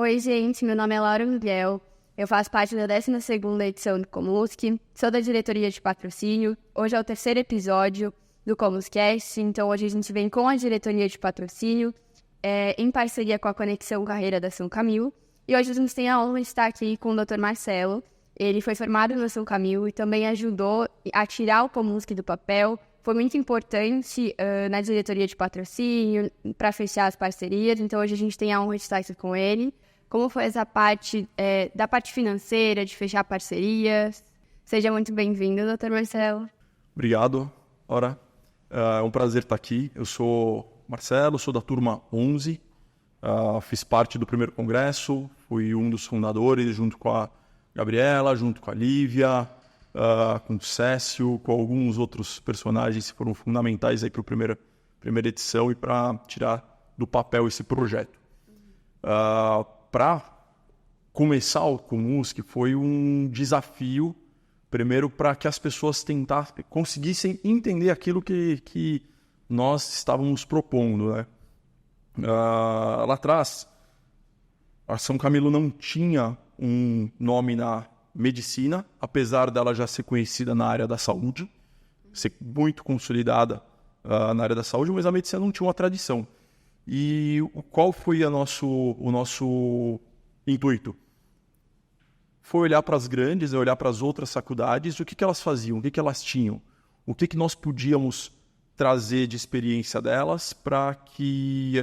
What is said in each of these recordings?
Oi, gente, meu nome é Laura Miguel, eu faço parte da 12ª edição do Comusc, sou da diretoria de patrocínio. Hoje é o 3º episódio do Comuscast, então hoje a gente vem com a diretoria de patrocínio, em parceria com a Conexão Carreira da São Camilo, e hoje a gente tem a honra de estar aqui com o Dr. Marcelo. Ele foi formado na São Camilo e também ajudou a tirar o Comusc do papel. Foi muito importante na diretoria de patrocínio, para fechar as parcerias, então hoje a gente tem a honra de estar aqui com ele. Como foi essa parte da parte financeira, de fechar parcerias? Seja muito bem-vindo, Dr. Marcelo. Obrigado, Ora. É um prazer estar aqui. Eu sou Marcelo, sou da turma 11, fiz parte do primeiro congresso, fui um dos fundadores, junto com a Gabriela, junto com a Lívia, com o Cécio, com alguns outros personagens que foram fundamentais para a primeira edição e para tirar do papel esse projeto. Para começar o Comusc foi um desafio, primeiro para que as pessoas conseguissem entender aquilo que nós estávamos propondo, né? Lá atrás, a São Camilo não tinha um nome na medicina, apesar dela já ser conhecida na área da saúde, ser muito consolidada na área da saúde, mas a medicina não tinha uma tradição. E qual foi o nosso intuito? Foi olhar para as grandes, olhar para as outras faculdades, o que elas faziam, o que elas tinham, o que nós podíamos trazer de experiência delas para que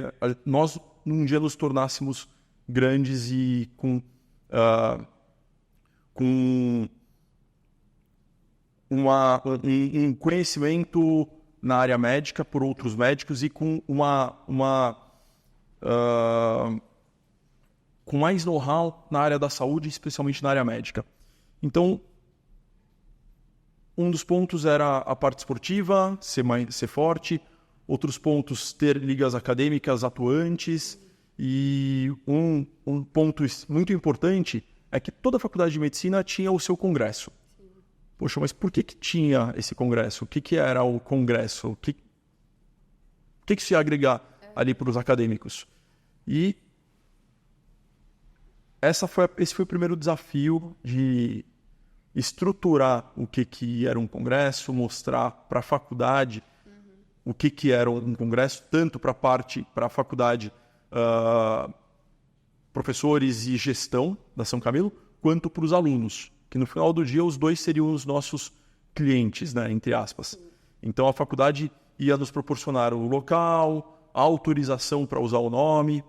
nós um dia nos tornássemos grandes e com um conhecimento na área médica por outros médicos e com com mais know-how na área da saúde, especialmente na área médica. Então, um dos pontos era a parte esportiva, ser forte, outros pontos, ter ligas acadêmicas atuantes, e um ponto muito importante é que toda a faculdade de medicina tinha o seu congresso. Poxa, mas por que tinha esse congresso? O que era o congresso? O que isso ia agregar ali para os acadêmicos? E esse foi o primeiro desafio de estruturar o que era um congresso, mostrar para a faculdade o que era um congresso, tanto para a faculdade, professores e gestão da São Camilo, quanto para os alunos, que no final do dia os dois seriam os nossos clientes, né, entre aspas. Então a faculdade ia nos proporcionar o local, a autorização para usar o nome,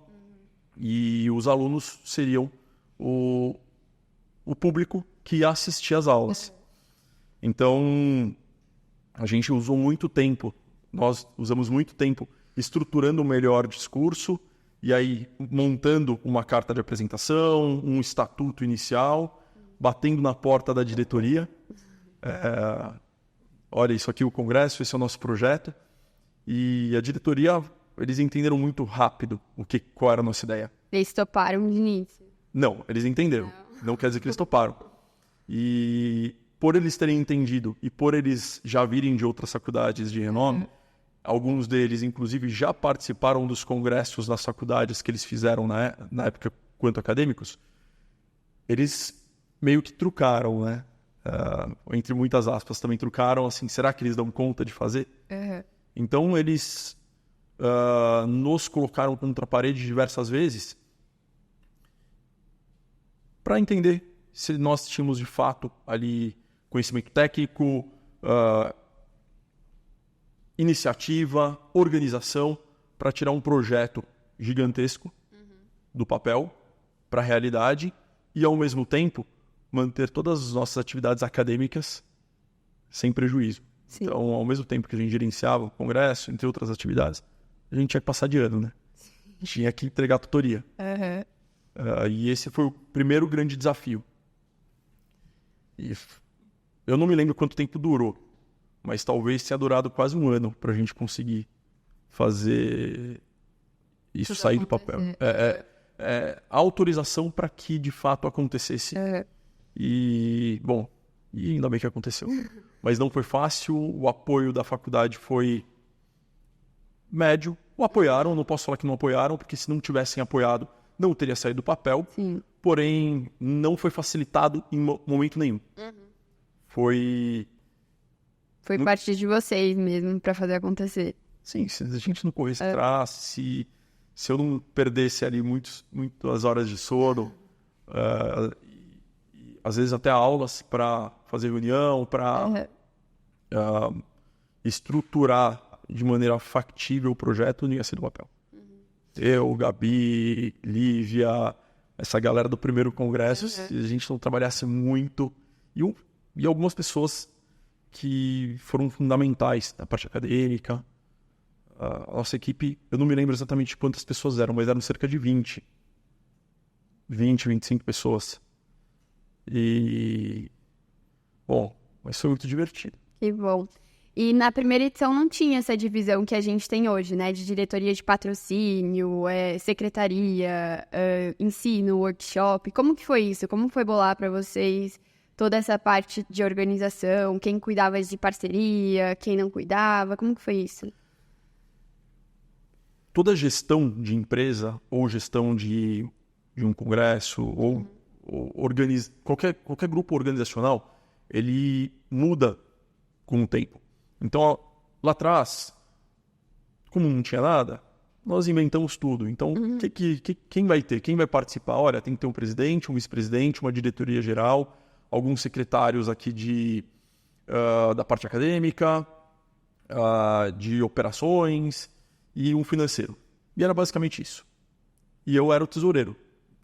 e os alunos seriam o público que ia assistir às aulas. Então a gente usou muito tempo, nós usamos muito tempo estruturando o melhor discurso, e aí montando uma carta de apresentação, um estatuto inicial, batendo na porta da diretoria. Olha, isso aqui é o congresso, esse é o nosso projeto. E a diretoria, eles entenderam muito rápido qual era a nossa ideia. Eles toparam de início? Não, eles entenderam. Não quer dizer que eles toparam. E por eles terem entendido e por eles já virem de outras faculdades de renome, alguns deles, inclusive, já participaram dos congressos das faculdades que eles fizeram na época quanto acadêmicos, eles meio que trucaram, né? Entre muitas aspas, também trucaram, assim, será que eles dão conta de fazer? Então, eles nos colocaram contra a parede diversas vezes para entender se nós tínhamos, de fato, ali conhecimento técnico, iniciativa, organização, para tirar um projeto gigantesco do papel para a realidade e, ao mesmo tempo, manter todas as nossas atividades acadêmicas sem prejuízo. Sim. Então, ao mesmo tempo que a gente gerenciava o congresso, entre outras atividades, a gente tinha que passar de ano, né? Sim. Tinha que entregar tutoria. E esse foi o primeiro grande desafio. E eu não me lembro quanto tempo durou, mas talvez tenha durado quase um ano para a gente conseguir fazer isso sair do papel. A autorização para que de fato acontecesse. E, bom, ainda bem que aconteceu. Mas não foi fácil, o apoio da faculdade foi médio. O apoiaram, não posso falar que não apoiaram, porque se não tivessem apoiado, não teria saído do papel, Sim. porém não foi facilitado em momento nenhum. Foi parte de vocês mesmo para fazer acontecer. Sim, se a gente não corresse atrás, se eu não perdesse ali muitas horas de sono, e às vezes até aulas para fazer reunião, para estruturar de maneira factível o projeto, não ia ser do papel. Eu, Gabi, Lívia, essa galera do primeiro congresso, se a gente não trabalhasse muito, e algumas pessoas que foram fundamentais na parte acadêmica. A nossa equipe, eu não me lembro exatamente quantas pessoas eram, mas eram cerca de 20, 25 pessoas. Bom, mas foi muito divertido. Que bom. E na primeira edição não tinha essa divisão que a gente tem hoje, né? De diretoria de patrocínio, secretaria, ensino, workshop. Como que foi isso? Como foi bolar para vocês toda essa parte de organização? Quem cuidava de parceria, quem não cuidava? Como que foi isso? Toda gestão de empresa ou gestão de um congresso ou qualquer grupo organizacional, ele muda com o tempo. Então, lá atrás, como não tinha nada, nós inventamos tudo. Então, quem vai ter? Quem vai participar? Olha, tem que ter um presidente, um vice-presidente, uma diretoria geral, alguns secretários aqui da parte acadêmica, de operações e um financeiro. E era basicamente isso. E eu era o tesoureiro,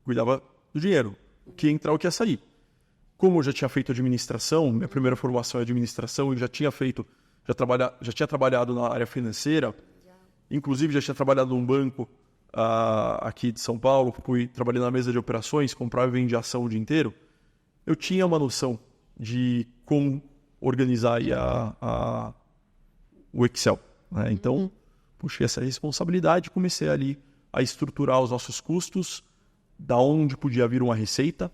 cuidava do dinheiro, o que ia entrar, o que ia sair. Como eu já tinha feito administração, minha primeira formação é administração, e já tinha trabalhado na área financeira, inclusive já tinha trabalhado num banco aqui de São Paulo, trabalhei na mesa de operações, comprava e vendia ação o dia inteiro, eu tinha uma noção de como organizar aí o Excel. Né? Então, puxei essa responsabilidade e comecei ali a estruturar os nossos custos, da onde podia vir uma receita.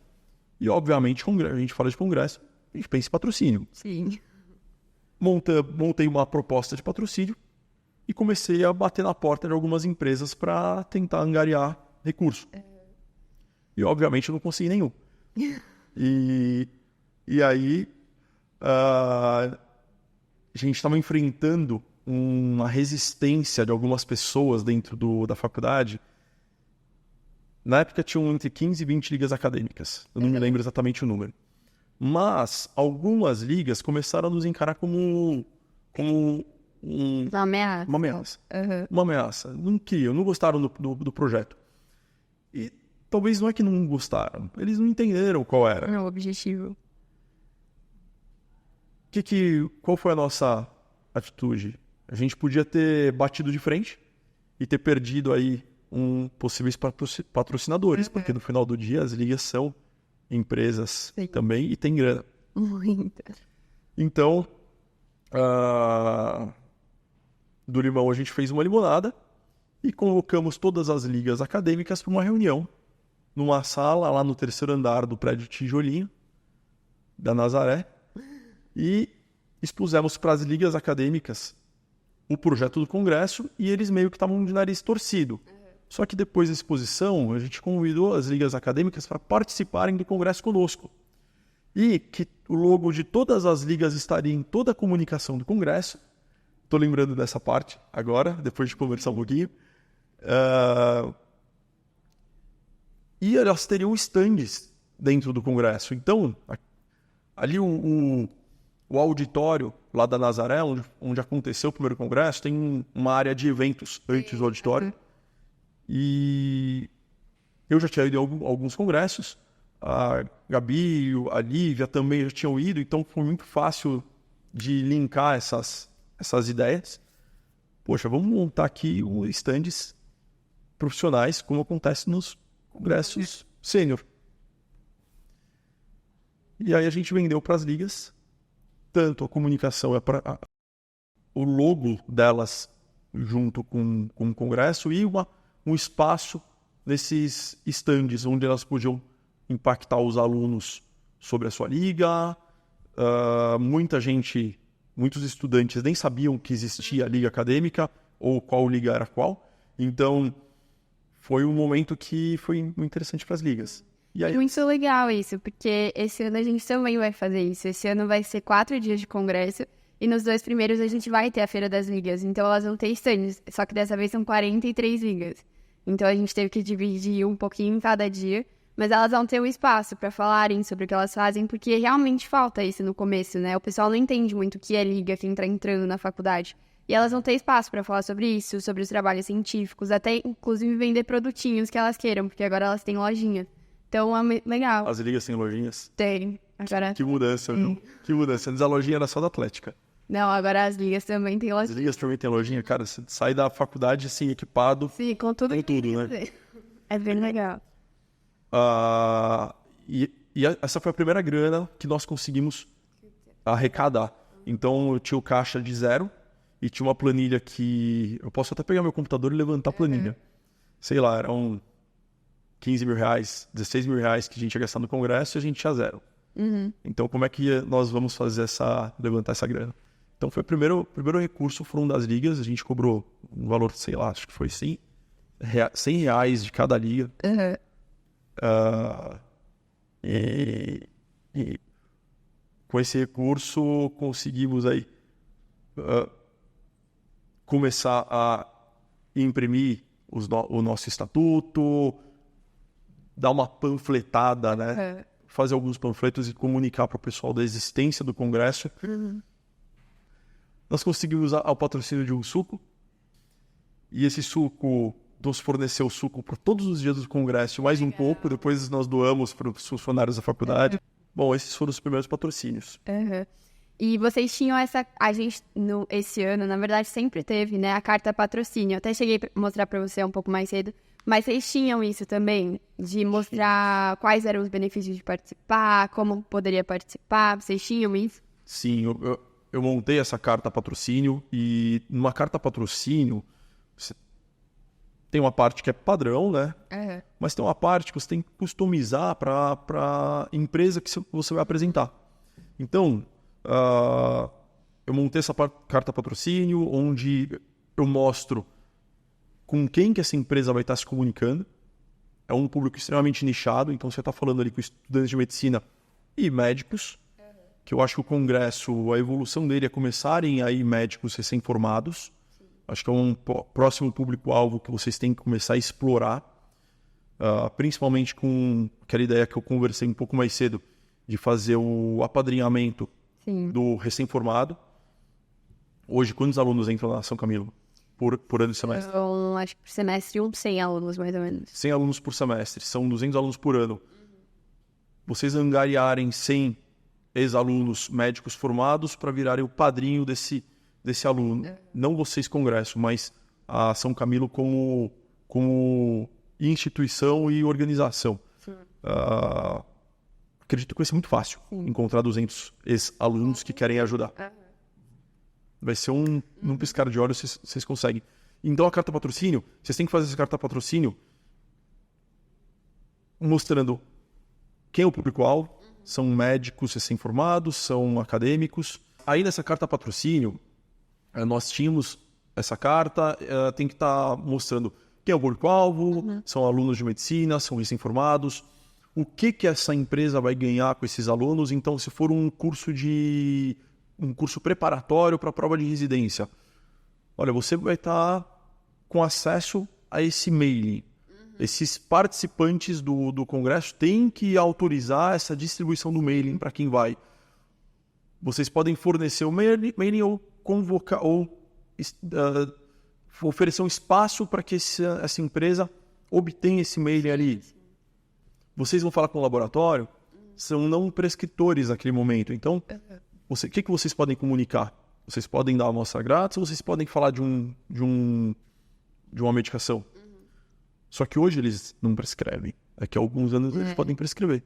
E, obviamente, a gente fala de congresso, a gente pensa em patrocínio. Sim. Montei uma proposta de patrocínio e comecei a bater na porta de algumas empresas para tentar angariar recurso. E, obviamente, eu não consegui nenhum. E aí, a gente estava enfrentando uma resistência de algumas pessoas dentro da faculdade. Na época tinham entre 15 e 20 ligas acadêmicas. Eu não me lembro exatamente o número. Mas algumas ligas começaram a nos encarar como Uma ameaça. Uma ameaça. Uma ameaça. Não gostaram do projeto. E talvez não é que não gostaram, eles não entenderam qual era. O objetivo. Qual foi a nossa atitude? A gente podia ter batido de frente e ter perdido aí possíveis patrocinadores, porque no final do dia as ligas são empresas também e tem grana. Muita. Então, do limão a gente fez uma limonada e colocamos todas as ligas acadêmicas para uma reunião numa sala lá no 3º andar do prédio Tijolinho da Nazaré e expusemos para as ligas acadêmicas o projeto do congresso e eles meio que estavam de nariz torcido. Só que depois da exposição, a gente convidou as ligas acadêmicas para participarem do congresso conosco. E que o logo de todas as ligas estaria em toda a comunicação do congresso. Estou lembrando dessa parte agora, depois de conversar um pouquinho. E elas teriam estandes dentro do congresso. Então, ali o auditório lá da Nazaré, onde aconteceu o primeiro congresso, tem uma área de eventos antes do auditório. E eu já tinha ido a alguns congressos, a Gabi, a Lívia também já tinham ido, então foi muito fácil de linkar essas ideias. Poxa, vamos montar aqui estandes profissionais, como acontece nos congressos sênior. E aí a gente vendeu para as ligas, tanto a comunicação, o logo delas junto com o congresso e um espaço nesses estandes onde elas podiam impactar os alunos sobre a sua liga. Muitos estudantes nem sabiam que existia a liga acadêmica ou qual liga era qual. Então, foi um momento que foi muito interessante para as ligas. E aí, Muito legal isso, porque esse ano a gente também vai fazer isso. Esse ano vai ser 4 dias de congresso e nos 2 primeiros a gente vai ter a Feira das Ligas. Então elas vão ter stands, só que dessa vez são 43 ligas. Então a gente teve que dividir um pouquinho em cada dia, mas elas vão ter um espaço para falarem sobre o que elas fazem, porque realmente falta isso no começo, né? O pessoal não entende muito o que é liga, quem tá entrando na faculdade. E elas vão ter espaço para falar sobre isso, sobre os trabalhos científicos, até inclusive vender produtinhos que elas queiram, porque agora elas têm lojinha. Então é legal. as ligas têm lojinhas. Tem. Agora... Que mudança, viu? Que mudança. Antes a lojinha era só da Atlética. Não, agora as ligas também têm As lojinha. ligas também têm lojinha. Cara, você sai da faculdade assim, equipado. Sim, com tudo. Com tudo, né? É bem legal. Essa foi a primeira grana que nós conseguimos arrecadar. Então eu tinha o caixa de 0 e tinha uma planilha que... Eu posso até pegar meu computador e levantar a planilha. Sei lá, eram 15 mil reais, 16 mil reais que a gente ia gastar no congresso e a gente tinha 0. Então como é que nós vamos fazer levantar essa grana? Então foi o primeiro recurso foram das ligas. A gente cobrou um valor, sei lá, acho que foi 100 reais de cada liga. E com esse recurso conseguimos aí começar a imprimir o nosso estatuto, dar uma panfletada, né? Fazer alguns panfletos e comunicar para o pessoal da existência do congresso. Nós conseguimos o patrocínio de um suco e esse suco nos forneceu suco por todos os dias do congresso, mais um pouco, depois nós doamos para os funcionários da faculdade. Bom, esses foram os primeiros patrocínios. E vocês tinham a gente, esse ano, na verdade, sempre teve, né, a carta patrocínio. Eu até cheguei a mostrar para você um pouco mais cedo, mas vocês tinham isso também, de mostrar quais eram os benefícios de participar, como poderia participar, vocês tinham isso? Sim, eu montei essa carta patrocínio e numa carta patrocínio você tem uma parte que é padrão, né? Mas tem uma parte que você tem que customizar para a empresa que você vai apresentar. Então, eu montei essa carta patrocínio, onde eu mostro com quem que essa empresa vai estar se comunicando. É um público extremamente nichado, então você está falando ali com estudantes de medicina e médicos, que eu acho que o congresso, a evolução dele é começarem aí médicos recém-formados. Acho que é um próximo público-alvo que vocês têm que começar a explorar, principalmente com aquela ideia que eu conversei um pouco mais cedo, de fazer o apadrinhamento do recém-formado. Hoje, quantos alunos entram na São Camilo por ano de semestre? Eu acho que por semestre 100 alunos, mais ou menos. 100 alunos por semestre, são 200 alunos por ano. Vocês angariarem 100 ex-alunos médicos formados para virarem o padrinho desse aluno. Não vocês, congresso, mas a São Camilo como instituição e organização. Acredito que vai ser muito fácil encontrar 200 ex-alunos que querem ajudar. Vai ser num piscar de olhos, vocês conseguem. Então a carta patrocínio, vocês têm que fazer essa carta patrocínio mostrando quem é o público-alvo. São médicos recém-formados, são acadêmicos. Aí nessa carta patrocínio, nós tínhamos essa carta, tem que estar mostrando quem é o público-alvo, são alunos de medicina, são recém-formados, o que essa empresa vai ganhar com esses alunos. Então, se for um curso preparatório para a prova de residência, olha, você vai estar com acesso a esse mailing. Esses participantes do congresso têm que autorizar essa distribuição do mailing para quem vai. Vocês podem fornecer o mailing ou convocar ou oferecer um espaço para que essa empresa obtenha esse mailing ali. Vocês vão falar com o laboratório, são não prescritores naquele momento. Então, o que vocês podem comunicar? Vocês podem dar uma amostra grátis ou vocês podem falar de uma medicação? Só que hoje eles não prescrevem. Daqui a alguns anos eles podem prescrever.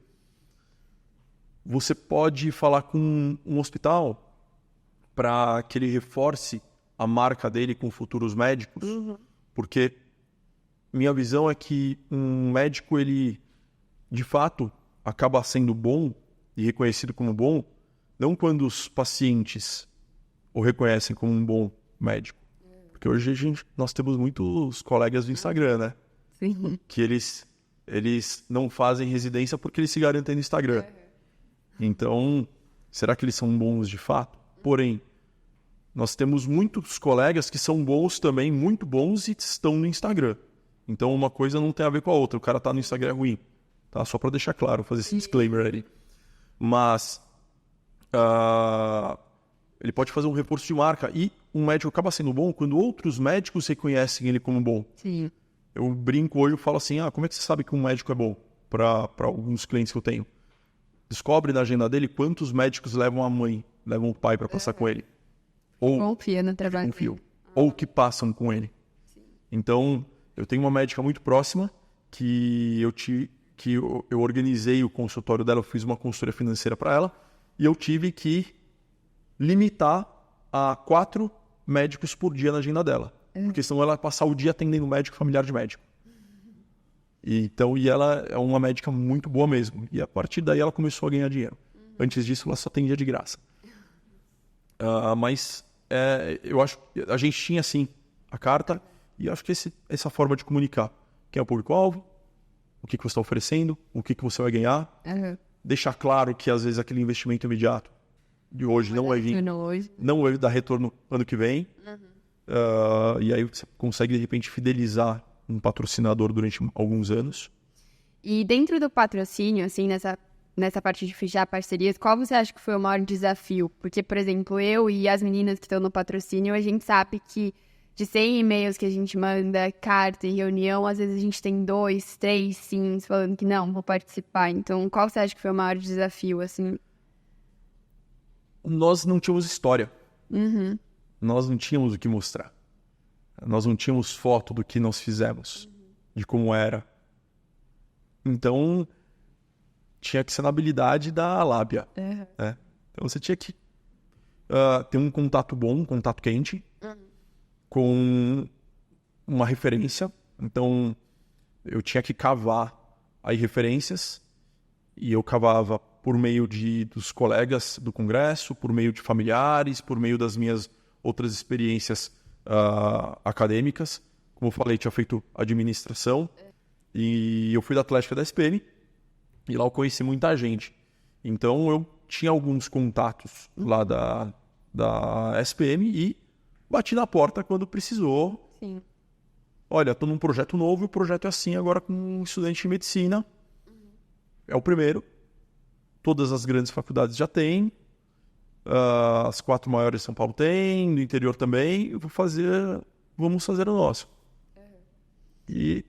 Você pode falar com um hospital para que ele reforce a marca dele com futuros médicos. Porque minha visão é que um médico, ele, de fato, acaba sendo bom e reconhecido como bom, não quando os pacientes o reconhecem como um bom médico. Porque hoje nós temos muitos colegas do Instagram, né? Sim. que eles não fazem residência porque eles se garantem no Instagram. Então, será que eles são bons de fato? Porém, nós temos muitos colegas que são bons também, muito bons, e estão no Instagram. Então, uma coisa não tem a ver com a outra. O cara tá no Instagram é ruim. Tá? Só para deixar claro, fazer esse disclaimer aí. Mas ele pode fazer um reforço de marca. E um médico acaba sendo bom quando outros médicos reconhecem ele como bom. Sim. Eu brinco hoje e falo assim, como é que você sabe que um médico é bom? Para alguns clientes que eu tenho. Descobre na agenda dele quantos médicos levam a mãe, levam o pai para passar com ele. Ou confia no trabalho. Confio. Ou que passam com ele. Sim. Então, eu tenho uma médica muito próxima que eu organizei o consultório dela, eu fiz uma consultoria financeira para ela e eu tive que limitar a 4 médicos por dia na agenda dela. Porque senão ela ia passar o dia atendendo médico familiar de médico. E ela é uma médica muito boa mesmo. E a partir daí ela começou a ganhar dinheiro. Antes disso ela só atendia de graça. Mas eu acho que a gente tinha sim a carta e acho que essa forma de comunicar. Quem é o público-alvo, o que você está oferecendo, o que você vai ganhar. Deixar claro que às vezes aquele investimento imediato de hoje não vai vir, não vai dar retorno ano que vem. E aí você consegue de repente fidelizar um patrocinador durante alguns anos. E dentro do patrocínio, assim, nessa parte de fechar parcerias, qual você acha que foi o maior desafio? Porque, por exemplo, eu e as meninas que estão no patrocínio, a gente sabe que de 100 e-mails que a gente manda, carta e reunião, às vezes a gente tem 2, 3 sims falando que não, vou participar. Então, qual você acha que foi o maior desafio, assim? Nós não tínhamos história. Nós não tínhamos o que mostrar. Nós não tínhamos foto do que nós fizemos, de como era. Então, tinha que ser na habilidade da lábia. Né? Então, você tinha que ter um contato bom, um contato quente, com uma referência. Então, eu tinha que cavar aí referências, e eu cavava por meio dos colegas do congresso, por meio de familiares, por meio das minhas outras experiências acadêmicas. Como eu falei, tinha feito administração, e eu fui da Atlética da SPM, e lá eu conheci muita gente. Então, eu tinha alguns contatos lá da SPM e bati na porta quando precisou. Sim. Olha, estou num projeto novo e o projeto é assim agora com um estudante de medicina. É o primeiro. Todas as grandes faculdades já têm. As 4 maiores de São Paulo têm, do interior também. Vamos fazer o nosso. E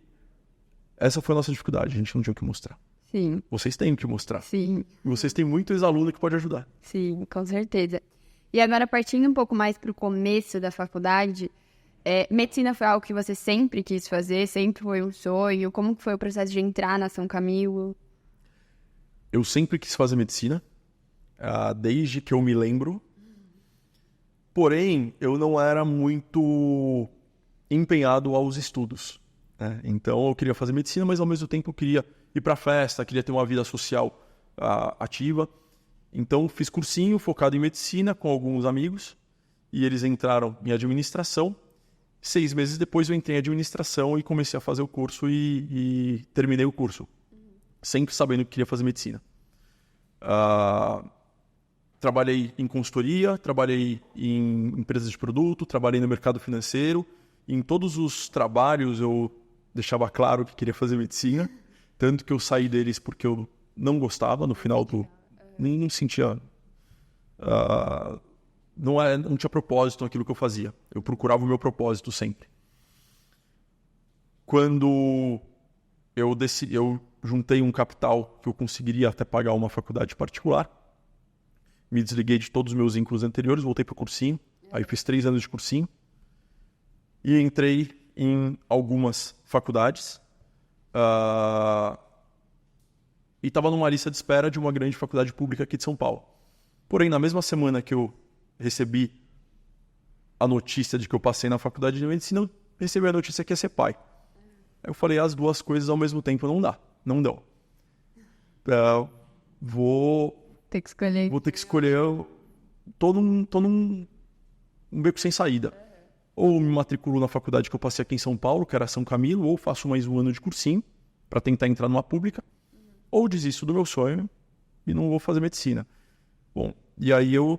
essa foi a nossa dificuldade. A gente não tinha o que mostrar. Sim. Vocês têm o que mostrar. Sim. E vocês têm muito ex-aluno que pode ajudar. Sim, com certeza. E agora, partindo um pouco mais para o começo da faculdade, medicina foi algo que você sempre quis fazer? Sempre foi um sonho? Como foi o processo de entrar na São Camilo? Eu sempre quis fazer medicina, desde que eu me lembro. Porém, eu não era muito empenhado aos estudos. Né? Então, eu queria fazer medicina, mas ao mesmo tempo eu queria ir para festa, queria ter uma vida social ativa. Então, fiz cursinho focado em medicina com alguns amigos e eles entraram em administração. 6 meses depois eu entrei em administração e comecei a fazer o curso e terminei o curso, sempre sabendo que queria fazer medicina. Trabalhei em consultoria, trabalhei em empresas de produto, trabalhei no mercado financeiro. Em todos os trabalhos eu deixava claro que queria fazer medicina, tanto que eu saí deles porque eu não gostava no final do... Nem sentia... não tinha propósito naquilo que eu fazia. Eu procurava o meu propósito sempre. Quando eu juntei um capital que eu conseguiria até pagar uma faculdade particular, me desliguei de todos os meus vínculos anteriores, voltei para o cursinho, aí fiz 3 anos de cursinho e entrei em algumas faculdades e estava numa lista de espera de uma grande faculdade pública aqui de São Paulo. Porém, na mesma semana que eu recebi a notícia de que eu passei na faculdade de medicina, eu recebi a notícia que ia ser pai. Aí eu falei, as duas coisas ao mesmo tempo não dá, não dão. Vou ter que escolher. Tô num beco sem saída. ou me matriculo na faculdade que eu passei aqui em São Paulo, que era São Camilo, ou faço mais um ano de cursinho para tentar entrar numa pública, ou desisto do meu sonho e não vou fazer medicina. Bom, e aí eu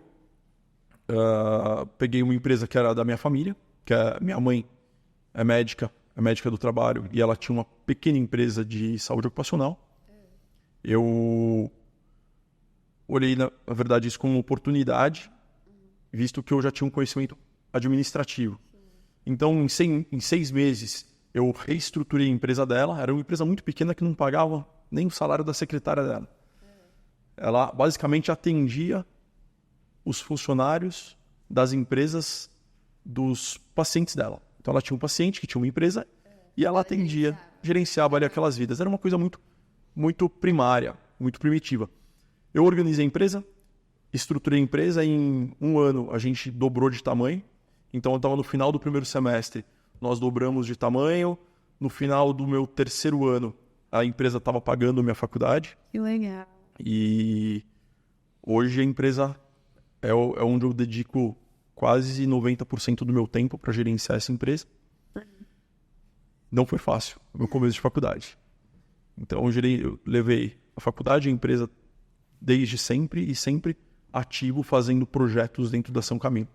peguei uma empresa que era da minha família, que minha mãe é médica do trabalho, e ela tinha uma pequena empresa de saúde ocupacional. Eu olhei, na verdade, isso como uma oportunidade, visto que eu já tinha um conhecimento administrativo. Então, em 6 meses, eu reestruturei a empresa dela. Era uma empresa muito pequena que não pagava nem o salário da secretária dela. Ela basicamente atendia os funcionários das empresas dos pacientes dela. Então, ela tinha um paciente que tinha uma empresa e ela atendia, gerenciava ali aquelas vidas. Era uma coisa muito, muito primária, muito primitiva. Eu organizei a empresa, estruturei a empresa. Em um ano, a gente dobrou de tamanho. Então, eu estava no final do primeiro semestre, nós dobramos de tamanho. No final do meu 3º ano, a empresa estava pagando minha faculdade. Que legal. E hoje a empresa é onde eu dedico quase 90% do meu tempo para gerenciar essa empresa. Não foi fácil, o meu começo de faculdade. Então, eu levei a faculdade e a empresa desde sempre e sempre ativo fazendo projetos dentro da São Camilo.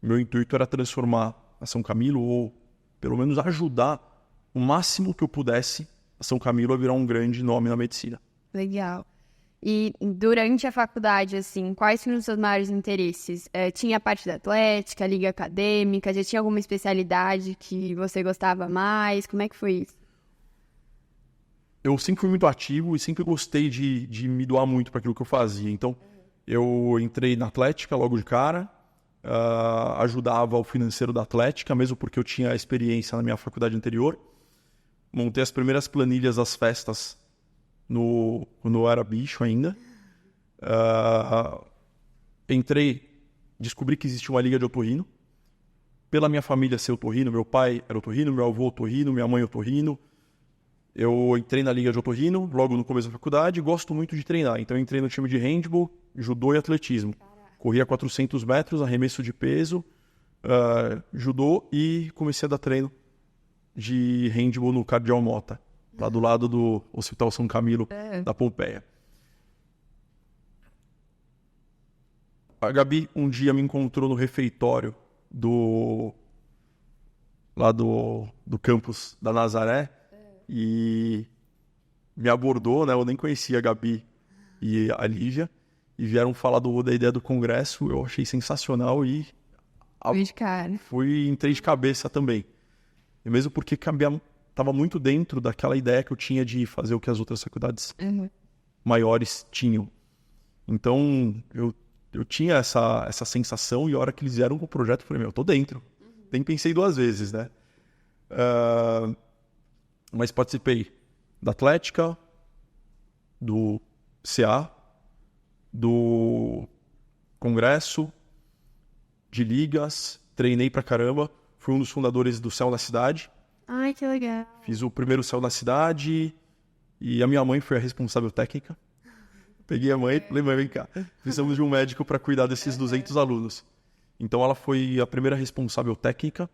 Meu intuito era transformar a São Camilo, ou pelo menos ajudar o máximo que eu pudesse a São Camilo a virar um grande nome na medicina. Legal. E durante a faculdade, assim, quais foram os seus maiores interesses? Tinha a parte da atlética, liga acadêmica, já tinha alguma especialidade que você gostava mais? Como é que foi isso? Eu sempre fui muito ativo e sempre gostei de me doar muito para aquilo que eu fazia. Então, eu entrei na atlética logo de cara, ajudava o financeiro da atlética, mesmo porque eu tinha experiência na minha faculdade anterior. Montei as primeiras planilhas das festas quando eu era bicho ainda. Descobri que existia uma liga de otorrino. Pela minha família ser otorrino, meu pai era otorrino, meu avô otorrino, minha mãe otorrino. Eu entrei na liga de otorrino logo no começo da faculdade e gosto muito de treinar. Então eu entrei no time de handball, judô e atletismo. Corria 400 metros, arremesso de peso, judô, e comecei a dar treino de handball no Cardeal Mota, lá do lado do Hospital São Camilo, da Pompeia. A Gabi um dia me encontrou no refeitório do campus da Nazaré e me abordou, né? Eu nem conhecia a Gabi e a Lívia, e vieram falar da ideia do congresso. Eu achei sensacional e entrei de cabeça também. E mesmo porque estava muito dentro daquela ideia que eu tinha de fazer o que as outras faculdades maiores tinham. Então, eu tinha essa sensação, e a hora que eles vieram com o projeto, eu falei, eu tô dentro. Nem pensei 2 vezes, né? Mas participei da Atlética, do CA, do Congresso, de ligas, treinei pra caramba, fui um dos fundadores do Céu na Cidade. Ai, que legal. Fiz o primeiro Céu na Cidade e a minha mãe foi a responsável técnica. Peguei a mãe e falei, mãe, vem cá, precisamos de um médico para cuidar desses 200 alunos. Então ela foi a primeira responsável técnica,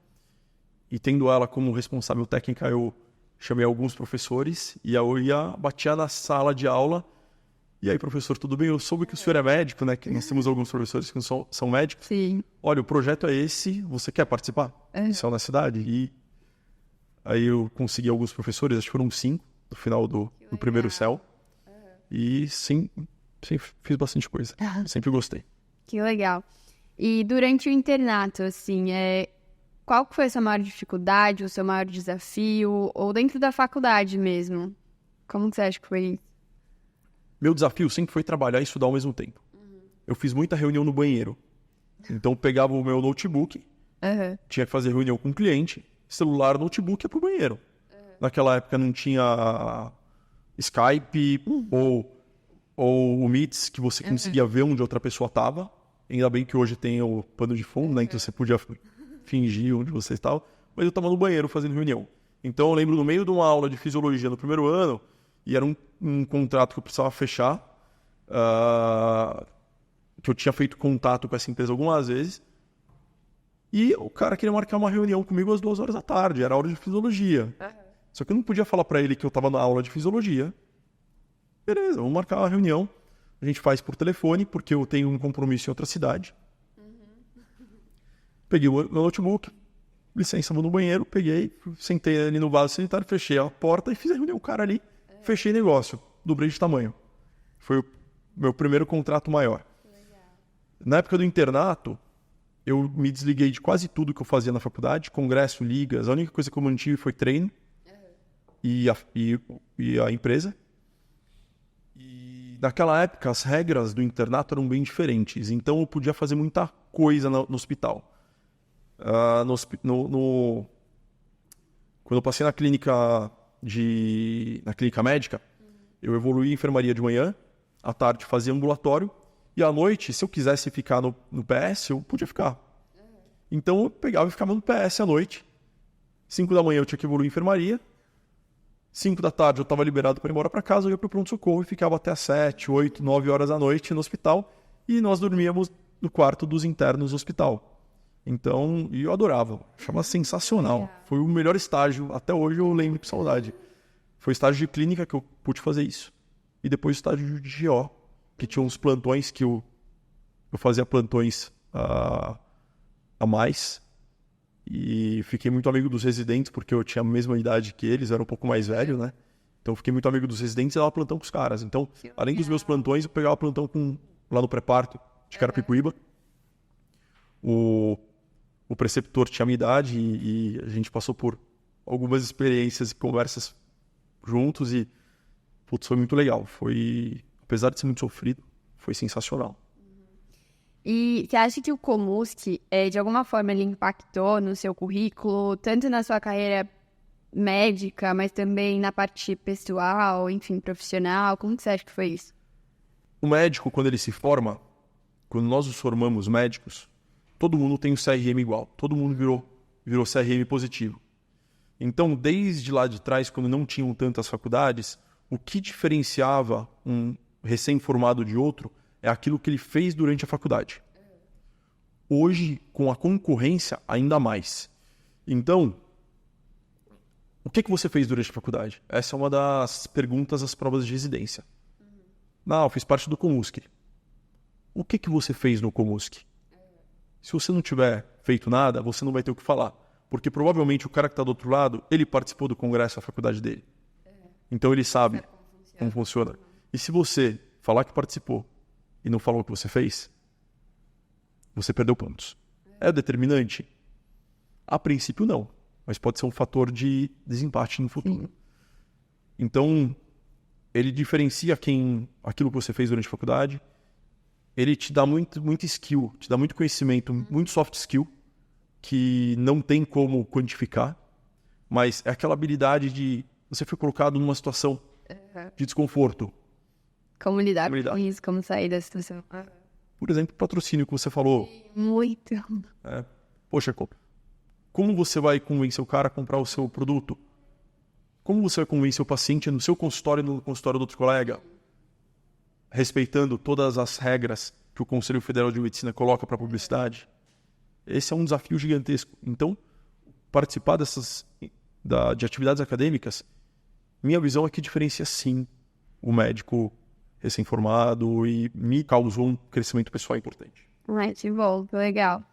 e tendo ela como responsável técnica, eu chamei alguns professores e eu batia na sala de aula. E aí, professor, tudo bem? Eu soube que o senhor é médico, né? Que nós temos alguns professores que são médicos. Sim. Olha, o projeto é esse, você quer participar? Céu na Cidade? E aí eu consegui alguns professores, acho que foram 5 no final do primeiro Céu. E sim, fiz bastante coisa. Sempre gostei. Que legal. E durante o internato, assim, qual que foi a sua maior dificuldade, o seu maior desafio, ou dentro da faculdade mesmo? Como que você acha que foi isso? Meu desafio sempre foi trabalhar e estudar ao mesmo tempo. Eu fiz muita reunião no banheiro. Então, eu pegava o meu notebook, tinha que fazer reunião com o cliente, celular, notebook, ia pro banheiro. Naquela época não tinha Skype ou o Meets, que você conseguia ver onde outra pessoa estava. Ainda bem que hoje tem o pano de fundo, né? Que você podia fingir onde você estava. Mas eu estava no banheiro fazendo reunião. Então, eu lembro, no meio de uma aula de fisiologia no primeiro ano, e era um contrato que eu precisava fechar, que eu tinha feito contato com essa empresa algumas vezes, E o cara queria marcar uma reunião comigo às 2 horas da tarde, era hora de fisiologia. Só que eu não podia falar para ele que eu estava na aula de fisiologia. Beleza, vamos marcar uma reunião. A gente faz por telefone, porque eu tenho um compromisso em outra cidade. Peguei o meu notebook, licença, vou no banheiro, peguei, sentei ali no vaso sanitário, fechei a porta e fiz a reunião com o cara ali. Fechei negócio, dobrei de tamanho. Foi o meu primeiro contrato maior. Na época do internato, eu me desliguei de quase tudo que eu fazia na faculdade, congresso, ligas, a única coisa que eu mantive foi treino e a empresa. E naquela época, as regras do internato eram bem diferentes, então eu podia fazer muita coisa no hospital. Quando eu passei na clínica médica, eu evoluí em enfermaria de manhã, à tarde fazia ambulatório, e à noite, se eu quisesse ficar no PS, eu podia ficar. Então eu pegava e ficava no PS à noite. 5 da manhã eu tinha que evoluir em enfermaria. 5 da tarde eu estava liberado para ir embora para casa, eu ia para o pronto-socorro e ficava até 7, 8, 9 horas da noite no hospital. E nós dormíamos no quarto dos internos do hospital. Então, eu adorava. Achava sensacional. Foi o melhor estágio. Até hoje eu lembro com saudade. Foi o estágio de clínica que eu pude fazer isso. E depois o estágio de GO, que tinha uns plantões que eu fazia plantões a mais. E fiquei muito amigo dos residentes, porque eu tinha a mesma idade que eles, era um pouco mais velho, né? Então eu fiquei muito amigo dos residentes e dava plantão com os caras. Então, além dos meus plantões, eu pegava plantão lá no pré-parto de Carapicuíba. O preceptor tinha a minha idade e a gente passou por algumas experiências e conversas juntos e putz, foi muito legal. Apesar de ser muito sofrido, foi sensacional. E você acha que o Comusc, de alguma forma, ele impactou no seu currículo, tanto na sua carreira médica, mas também na parte pessoal, enfim, profissional? Como que você acha que foi isso? O médico, quando ele se forma, quando nós nos formamos médicos, todo mundo tem o CRM igual. Todo mundo virou CRM positivo. Então, desde lá de trás, quando não tinham tantas faculdades, o que diferenciava um recém-formado de outro é aquilo que ele fez durante a faculdade. Hoje, com a concorrência, ainda mais. Então, o que você fez durante a faculdade? Essa é uma das perguntas das provas de residência. Não, eu fiz parte do Comusc. O que você fez no Comusc? Se você não tiver feito nada, você não vai ter o que falar. Porque provavelmente o cara que está do outro lado, ele participou do congresso da faculdade dele. Então ele sabe como funciona. E se você falar que participou e não falou o que você fez, você perdeu pontos. É determinante? A princípio não, mas pode ser um fator de desempate no futuro. Então, ele diferencia aquilo que você fez durante a faculdade, ele te dá muito skill, te dá muito conhecimento, muito soft skill, que não tem como quantificar, mas é aquela habilidade de você foi colocado numa situação de desconforto. Como lidar com isso, como sair da situação. Por exemplo, patrocínio que você falou. Muito. Poxa, como você vai convencer o cara a comprar o seu produto? Como você vai convencer o paciente no seu consultório e no consultório do outro colega? Respeitando todas as regras que o Conselho Federal de Medicina coloca para a publicidade. Esse é um desafio gigantesco. Então, participar de atividades acadêmicas, minha visão é que diferencia sim o médico recém-formado e me causou um crescimento pessoal importante. Que bom, que legal.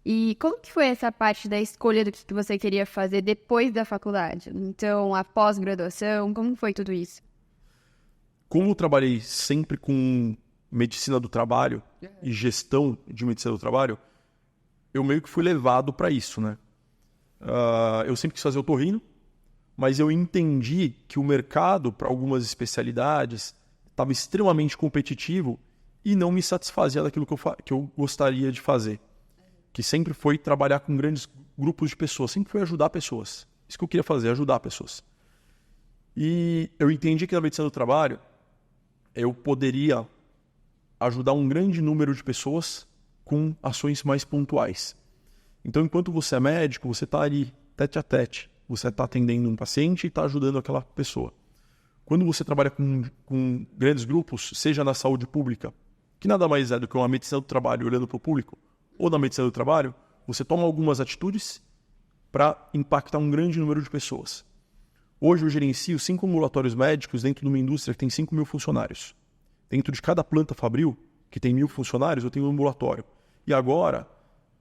E como que foi essa parte da escolha do que você queria fazer depois da faculdade? Então, a pós-graduação, como foi tudo isso? Como eu trabalhei sempre com medicina do trabalho e gestão de medicina do trabalho, eu meio que fui levado para isso, né? Eu sempre quis fazer otorrino, mas eu entendi que o mercado para algumas especialidades estava extremamente competitivo e não me satisfazia daquilo que eu gostaria de fazer. Que sempre foi trabalhar com grandes grupos de pessoas, sempre foi ajudar pessoas. Isso que eu queria fazer, ajudar pessoas. E eu entendi que na medicina do trabalho eu poderia ajudar um grande número de pessoas com ações mais pontuais. Então, enquanto você é médico, você está ali tete a tete. Você está atendendo um paciente e está ajudando aquela pessoa. Quando você trabalha com grandes grupos, seja na saúde pública, que nada mais é do que uma medicina do trabalho olhando para o público, ou na medicina do trabalho, você toma algumas atitudes para impactar um grande número de pessoas. Hoje eu gerencio 5 ambulatórios médicos dentro de uma indústria que tem 5.000 funcionários. Dentro de cada planta fabril, que tem 1.000 funcionários, eu tenho um ambulatório. E agora,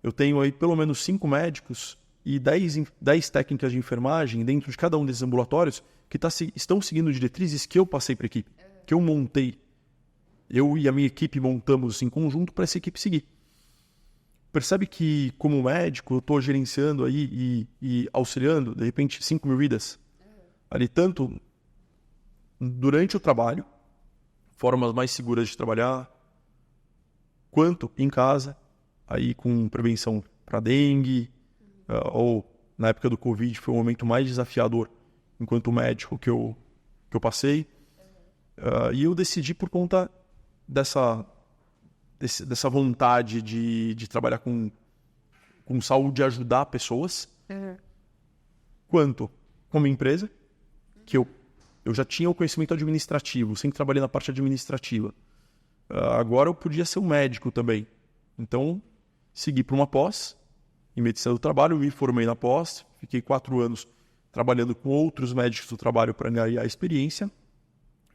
eu tenho aí pelo menos 5 médicos e 10 técnicas de enfermagem dentro de cada um desses ambulatórios que estão seguindo diretrizes que eu passei para a equipe, que eu montei. Eu e a minha equipe montamos em conjunto para essa equipe seguir. Percebe que, como médico, eu estou gerenciando aí e auxiliando, de repente, 5.000 vidas. Ali, tanto durante o trabalho, formas mais seguras de trabalhar, quanto em casa, aí com prevenção para dengue, ou na época do Covid foi o momento mais desafiador enquanto médico que eu passei. E eu decidi por conta dessa vontade de trabalhar com saúde e ajudar pessoas, quanto como empresa, que eu já tinha o conhecimento administrativo, sempre trabalhei na parte administrativa. Agora eu podia ser um médico também. Então, segui para uma pós em medicina do trabalho, me formei na pós, fiquei 4 anos trabalhando com outros médicos do trabalho para ganhar experiência.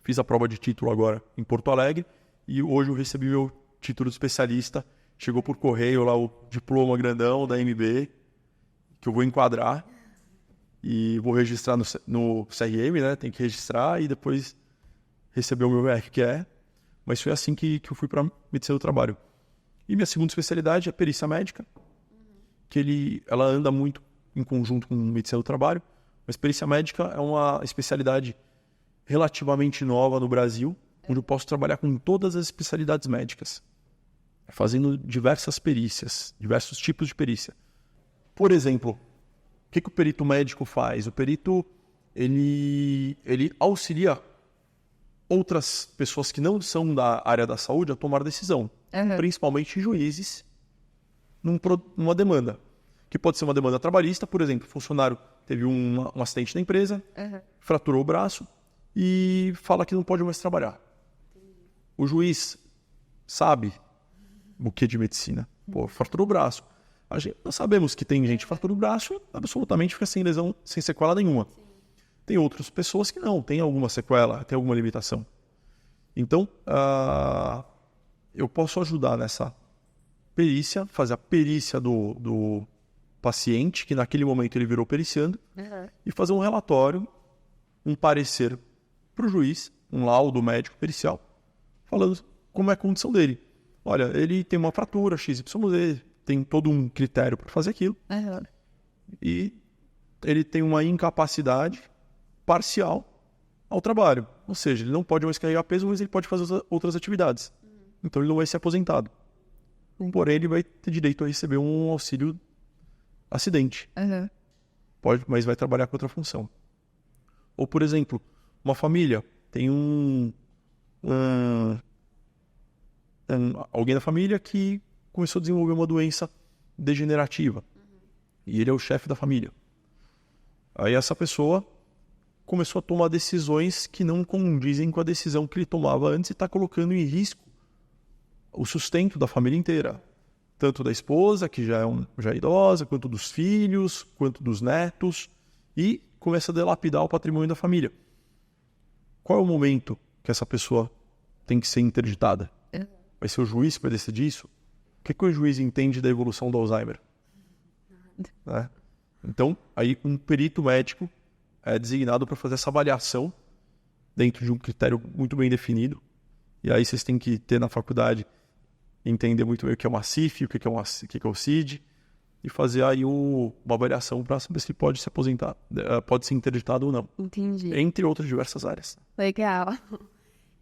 Fiz a prova de título agora em Porto Alegre e hoje eu recebi meu título de especialista. Chegou por correio lá o diploma grandão da MB, que eu vou enquadrar e vou registrar no CRM, né? Tem que registrar e depois receber o meu RQE. Mas foi assim que eu fui para medicina do trabalho. E minha segunda especialidade é perícia médica, que ela anda muito em conjunto com medicina do trabalho. Mas perícia médica é uma especialidade relativamente nova no Brasil, onde eu posso trabalhar com todas as especialidades médicas, fazendo diversas perícias, diversos tipos de perícia. Por exemplo, o que o perito médico faz? O perito ele auxilia outras pessoas que não são da área da saúde a tomar decisão, principalmente juízes, numa demanda, que pode ser uma demanda trabalhista. Por exemplo, o funcionário teve um acidente na empresa, fraturou o braço e fala que não pode mais trabalhar. O juiz sabe o que de medicina. Fraturou o braço. Nós sabemos que tem gente que fratura o braço e absolutamente fica sem lesão, sem sequela nenhuma. Tem outras pessoas que não, tem alguma sequela, tem alguma limitação. Então, eu posso ajudar nessa perícia, fazer a perícia do paciente, que naquele momento ele virou periciando, e fazer um relatório, um parecer para o juiz, um laudo médico pericial, falando como é a condição dele. Olha, ele tem uma fratura, XYZ, tem todo um critério para fazer aquilo. E ele tem uma incapacidade parcial ao trabalho. Ou seja, ele não pode mais carregar peso, mas ele pode fazer outras atividades. Então ele não vai ser aposentado. Porém, ele vai ter direito a receber um auxílio acidente. Mas vai trabalhar com outra função. Ou, por exemplo, uma família tem alguém da família que começou a desenvolver uma doença degenerativa. E ele é o chefe da família. Aí essa pessoa começou a tomar decisões que não condizem com a decisão que ele tomava antes e está colocando em risco o sustento da família inteira. Tanto da esposa, que já é idosa, quanto dos filhos, quanto dos netos. E começa a dilapidar o patrimônio da família. Qual é o momento que essa pessoa tem que ser interditada? Vai ser o juiz que vai decidir isso? O que o juiz entende da evolução do Alzheimer? Então, aí um perito médico é designado para fazer essa avaliação dentro de um critério muito bem definido. E aí vocês têm que ter na faculdade, entender muito bem o que é uma CIF, o que é o CID, e fazer aí uma avaliação para saber se pode se aposentar, pode ser interditado ou não. Entendi. Entre outras diversas áreas. Legal.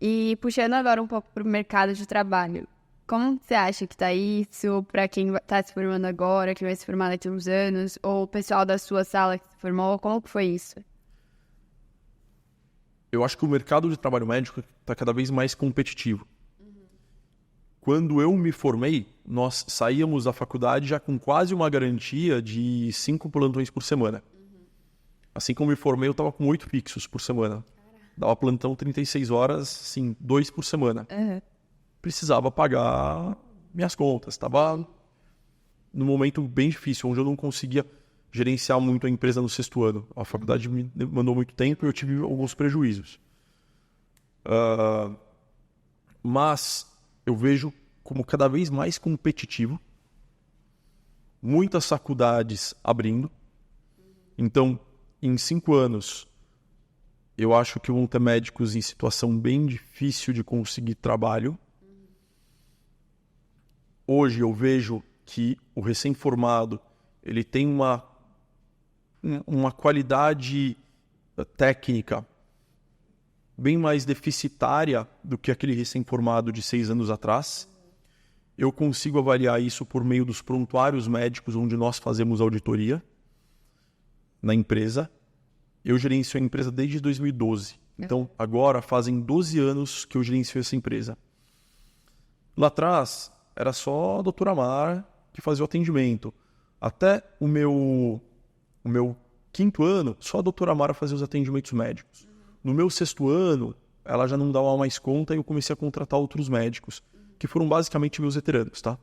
E puxando agora um pouco para o mercado de trabalho, como você acha que está isso para quem está se formando agora, que vai se formar daqui a uns anos, ou o pessoal da sua sala que se formou, como que foi isso? Eu acho que o mercado de trabalho médico está cada vez mais competitivo. Quando eu me formei, nós saíamos da faculdade já com quase uma garantia de 5 plantões por semana. Assim que eu me formei, eu estava com 8 fixos por semana. Dava plantão 36 horas, assim, 2 por semana. Precisava pagar minhas contas. num momento bem difícil, onde eu não conseguia gerenciar muito a empresa no 6º ano. A faculdade me demandou muito tempo e eu tive alguns prejuízos. Mas eu vejo como cada vez mais competitivo, muitas faculdades abrindo. Então, em 5 anos, eu acho que vão ter médicos em situação bem difícil de conseguir trabalho. Hoje eu vejo que o recém-formado ele tem uma qualidade técnica bem mais deficitária do que aquele recém-formado de 6 anos atrás. Eu consigo avaliar isso por meio dos prontuários médicos, onde nós fazemos auditoria na empresa. Eu gerencio a empresa desde 2012. Então, agora fazem 12 anos que eu gerencio essa empresa. Lá atrás, era só a doutora Mara que fazia o atendimento. Até o meu 5º ano, só a doutora Mara fazia os atendimentos médicos. No meu 6º ano, ela já não dava mais conta e eu comecei a contratar outros médicos, que foram basicamente meus veteranos, tá?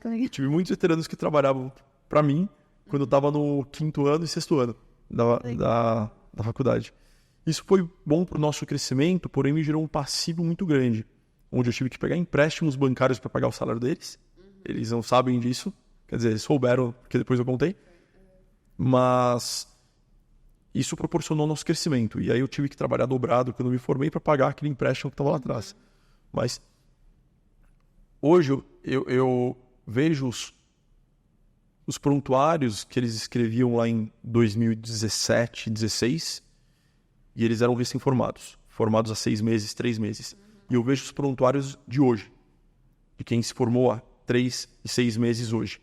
Que legal. Tive muitos veteranos que trabalhavam para mim quando eu estava no 5º ano e 6º ano da faculdade. Isso foi bom para o nosso crescimento, porém me gerou um passivo muito grande, onde eu tive que pegar empréstimos bancários para pagar o salário deles. Eles não sabem disso, quer dizer, eles souberam, porque depois eu contei. Mas isso proporcionou nosso crescimento. E aí eu tive que trabalhar dobrado quando eu me formei para pagar aquele empréstimo que estava lá atrás. Mas hoje eu vejo os prontuários que eles escreviam lá em 2017, 2016, e eles eram recém-formados, formados há 6 meses, 3 meses. E eu vejo os prontuários de hoje, de quem se formou há 3 e 6 meses hoje.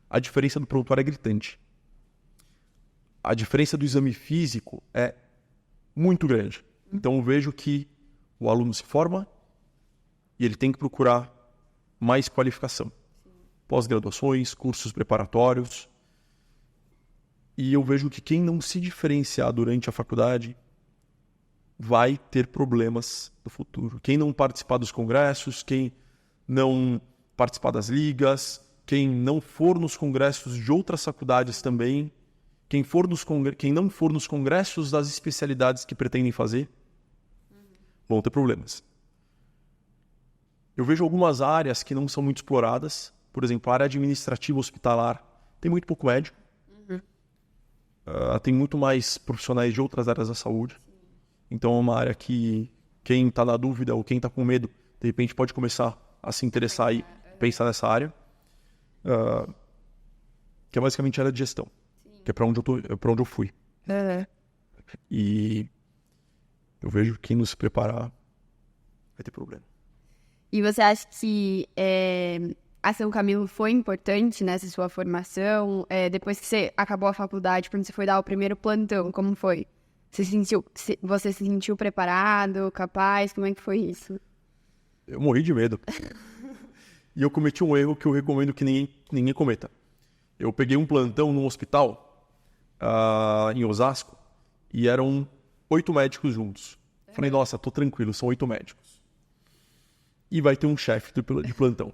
A diferença do prontuário é gritante. A diferença do exame físico é muito grande. Então eu vejo que o aluno se forma e ele tem que procurar mais qualificação. Pós-graduações, cursos preparatórios. E eu vejo que quem não se diferenciar durante a faculdade vai ter problemas no futuro. Quem não participar dos congressos, quem não participar das ligas, quem não for nos congressos de outras faculdades também, quem não for nos congressos das especialidades que pretendem fazer, vão ter problemas. Eu vejo algumas áreas que não são muito exploradas. Por exemplo, a área administrativa hospitalar tem muito pouco médico. Tem muito mais profissionais de outras áreas da saúde. Então é uma área que quem está na dúvida ou quem está com medo, de repente pode começar a se interessar e pensar nessa área. Que é basicamente a área de gestão. Que é para onde eu fui. E eu vejo que quem não se preparar vai ter problema. E você acha que a São Camilo foi importante nessa sua formação? Depois que você acabou a faculdade, quando você foi dar o primeiro plantão, como foi? Você se sentiu preparado, capaz? Como é que foi isso? Eu morri de medo. E eu cometi um erro que eu recomendo que ninguém cometa. Eu peguei um plantão num hospital em Osasco e eram 8 médicos juntos. Falei, nossa, tô tranquilo, são 8 médicos. E vai ter um chefe de plantão.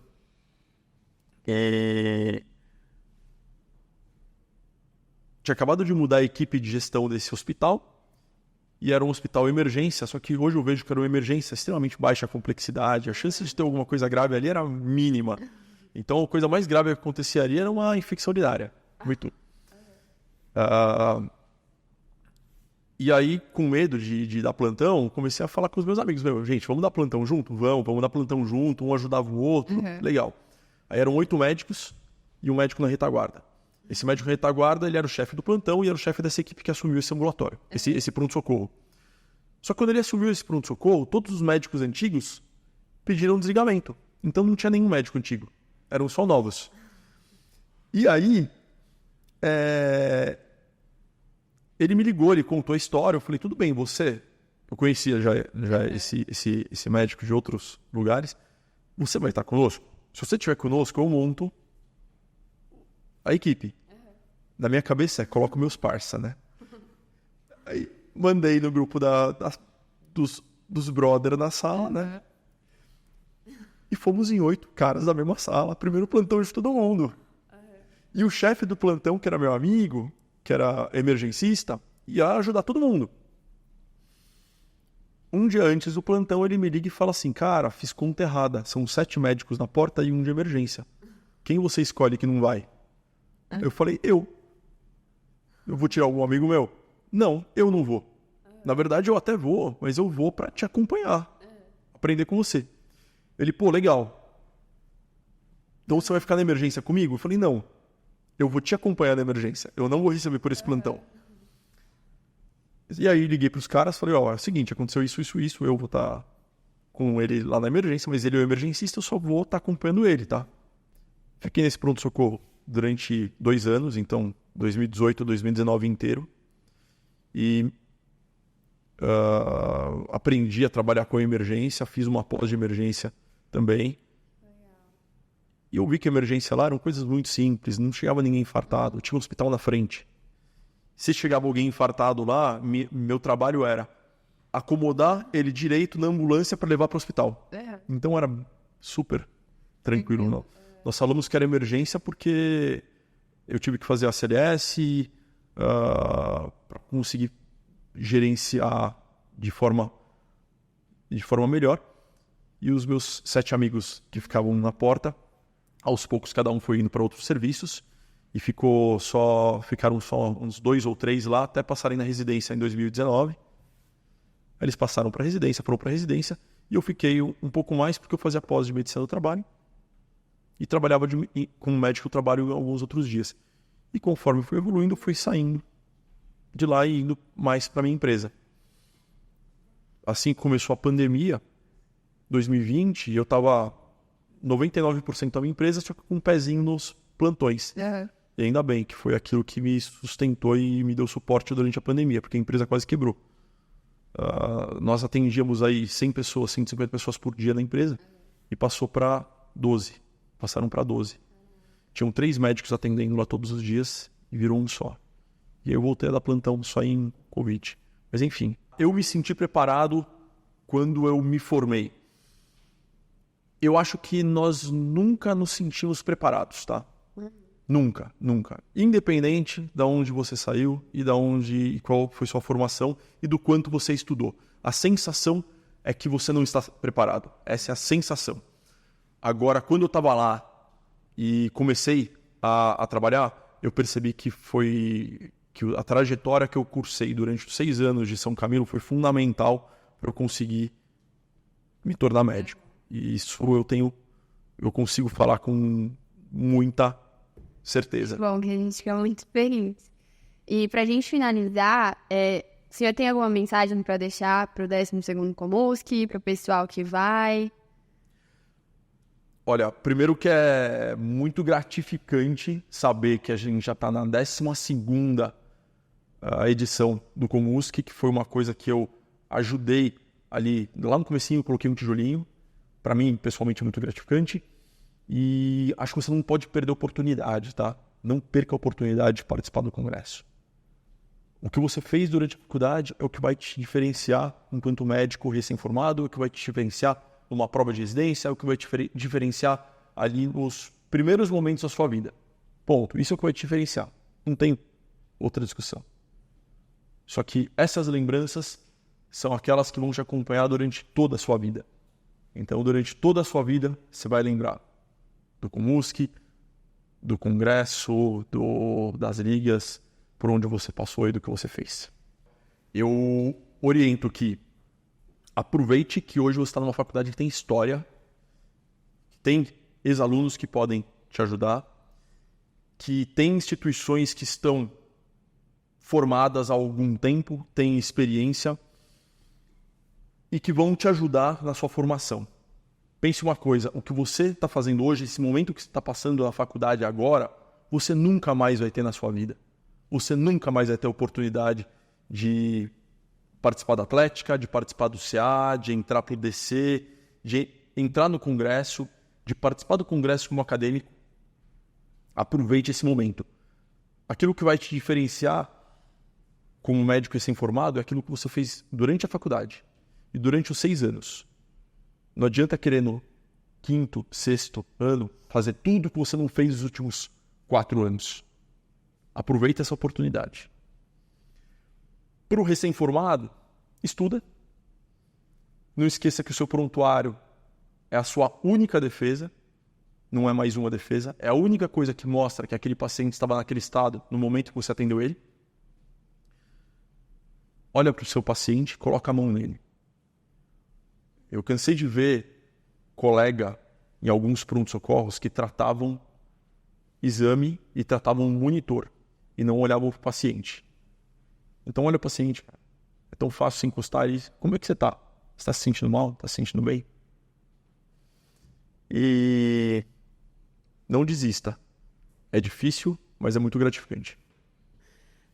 Tinha acabado de mudar a equipe de gestão desse hospital e era um hospital emergência, só que hoje eu vejo que era uma emergência extremamente baixa complexidade. A chance de ter alguma coisa grave ali era mínima. Então a coisa mais grave que aconteceria era uma infecção urinária. Muito. E aí, com medo de dar plantão, comecei a falar com os meus amigos. Gente, vamos dar plantão junto? Vamos dar plantão junto, um ajudava o outro. Legal. Aí eram 8 médicos e um médico na retaguarda. Esse médico na retaguarda, ele era o chefe do plantão e era o chefe dessa equipe que assumiu esse ambulatório, esse pronto-socorro. Só que quando ele assumiu esse pronto-socorro, todos os médicos antigos pediram desligamento. Então não tinha nenhum médico antigo. Eram só novos. E aí, ele me ligou, ele contou a história. Eu falei, tudo bem, eu conhecia já esse médico de outros lugares. Você vai estar conosco? Se você estiver conosco, eu monto a equipe. Na minha cabeça, coloco meus parça, né? Aí mandei no grupo dos brother na sala, né? E fomos em 8 caras da mesma sala. Primeiro plantão de todo mundo. E o chefe do plantão, que era meu amigo, que era emergencista, ia ajudar todo mundo. Um dia antes do plantão, ele me liga e fala assim, cara, fiz conta errada. São 7 médicos na porta e um de emergência. Quem você escolhe que não vai? Eu falei, eu. Eu vou tirar algum amigo meu? Não, eu não vou. Na verdade, eu até vou, mas eu vou pra te acompanhar. Aprender com você. Ele, pô, legal. Então você vai ficar na emergência comigo? Eu falei, não. Eu vou te acompanhar na emergência. Eu não vou receber por esse plantão. E aí liguei pros caras, falei, ó, é o seguinte, aconteceu isso, eu vou estar com ele lá na emergência, mas ele é o emergencista, eu só vou estar acompanhando ele, tá? Fiquei nesse pronto-socorro durante 2 anos, então 2018, 2019 inteiro. E aprendi a trabalhar com emergência, fiz uma pós de emergência também. E eu vi que a emergência lá eram coisas muito simples, não chegava ninguém infartado, tinha um hospital na frente. Se chegava alguém infartado lá, meu trabalho era acomodar ele direito na ambulância para levar para o hospital. Então era super tranquilo. Não. Nós falamos que era emergência porque eu tive que fazer a CLS para conseguir gerenciar de forma melhor. E os meus 7 amigos que ficavam na porta, aos poucos cada um foi indo para outros serviços. E ficaram só uns 2 ou 3 lá, até passarem na residência em 2019. Eles passaram para a residência, foram para a residência, e eu fiquei um pouco mais porque eu fazia pós de medicina do trabalho e trabalhava como médico do trabalho alguns outros dias. E conforme fui evoluindo, fui saindo de lá e indo mais para a minha empresa. Assim que começou a pandemia, 2020, eu estava 99% da minha empresa, só que com um pezinho nos plantões. E ainda bem que foi aquilo que me sustentou e me deu suporte durante a pandemia, porque a empresa quase quebrou. Nós atendíamos aí 100 pessoas, 150 pessoas por dia na empresa e passaram para 12. Tinham 3 médicos atendendo lá todos os dias e virou um só. E aí eu voltei a dar plantão só em Covid. Mas enfim, eu me senti preparado quando eu me formei. Eu acho que nós nunca nos sentimos preparados, tá? Nunca. Independente de onde você saiu e qual foi sua formação e do quanto você estudou. A sensação é que você não está preparado. Essa é a sensação. Agora, quando eu estava lá e comecei a trabalhar, eu percebi que a trajetória que eu cursei durante os 6 anos de São Camilo foi fundamental para eu conseguir me tornar médico. E isso eu consigo falar com muita certeza. Bom, que a gente fica muito feliz. E pra gente finalizar, o senhor tem alguma mensagem para deixar pro 12º Comuski, pro pessoal que vai? Olha, primeiro que é muito gratificante saber que a gente já está na 12ª edição do Comuski, que foi uma coisa que eu ajudei ali, lá no comecinho eu coloquei um tijolinho. Para mim, pessoalmente, é muito gratificante. E acho que você não pode perder a oportunidade, tá? Não perca a oportunidade de participar do congresso. O que você fez durante a faculdade é o que vai te diferenciar enquanto médico recém-formado, é o que vai te diferenciar numa prova de residência, é o que vai te diferenciar ali nos primeiros momentos da sua vida. Ponto. Isso é o que vai te diferenciar. Não tem outra discussão. Só que essas lembranças são aquelas que vão te acompanhar durante toda a sua vida. Então, durante toda a sua vida, você vai lembrar do Comuski, do congresso, das ligas, por onde você passou e do que você fez. Eu oriento que aproveite que hoje você está numa faculdade que tem história, que tem ex-alunos que podem te ajudar, que tem instituições que estão formadas há algum tempo, têm experiência e que vão te ajudar na sua formação. Pense uma coisa, o que você está fazendo hoje, esse momento que você está passando na faculdade agora, você nunca mais vai ter na sua vida. Você nunca mais vai ter a oportunidade de participar da Atlética, de participar do CA, de entrar para o DC, de entrar no congresso, de participar do congresso como acadêmico. Aproveite esse momento. Aquilo que vai te diferenciar como médico recém-formado é aquilo que você fez durante a faculdade e durante os 6 anos. Não adianta querer no 5º, 6º ano fazer tudo que você não fez nos últimos 4 anos. Aproveita essa oportunidade. Para o recém-formado, estuda. Não esqueça que o seu prontuário é a sua única defesa, não é mais uma defesa, é a única coisa que mostra que aquele paciente estava naquele estado no momento que você atendeu ele. Olha para o seu paciente, coloca a mão nele. Eu cansei de ver colega em alguns pronto-socorros que tratavam exame e tratavam monitor e não olhavam para o paciente. Então olha o paciente, cara. É tão fácil se encostar e... Como é que você está? Você está se sentindo mal? Está se sentindo bem? E não desista. É difícil, mas é muito gratificante.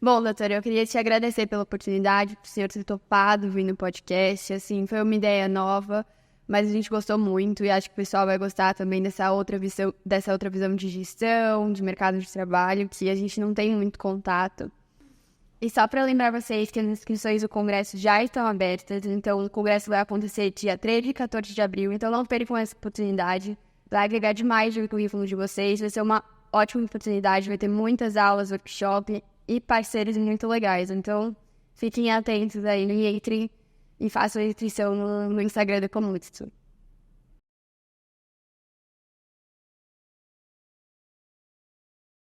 Bom, doutor, eu queria te agradecer pela oportunidade, por o senhor ter topado vir no podcast. Assim, foi uma ideia nova, mas a gente gostou muito e acho que o pessoal vai gostar também dessa outra visão de gestão, de mercado de trabalho, que a gente não tem muito contato. E só para lembrar vocês que as inscrições do Congresso já estão abertas, então o Congresso vai acontecer dia 13 e 14 de abril, então não percam essa oportunidade, vai agregar demais o currículo de vocês, vai ser uma ótima oportunidade, vai ter muitas aulas, workshop e parceiros muito legais, então fiquem atentos aí, entrem e façam a inscrição no Instagram da Comutsu.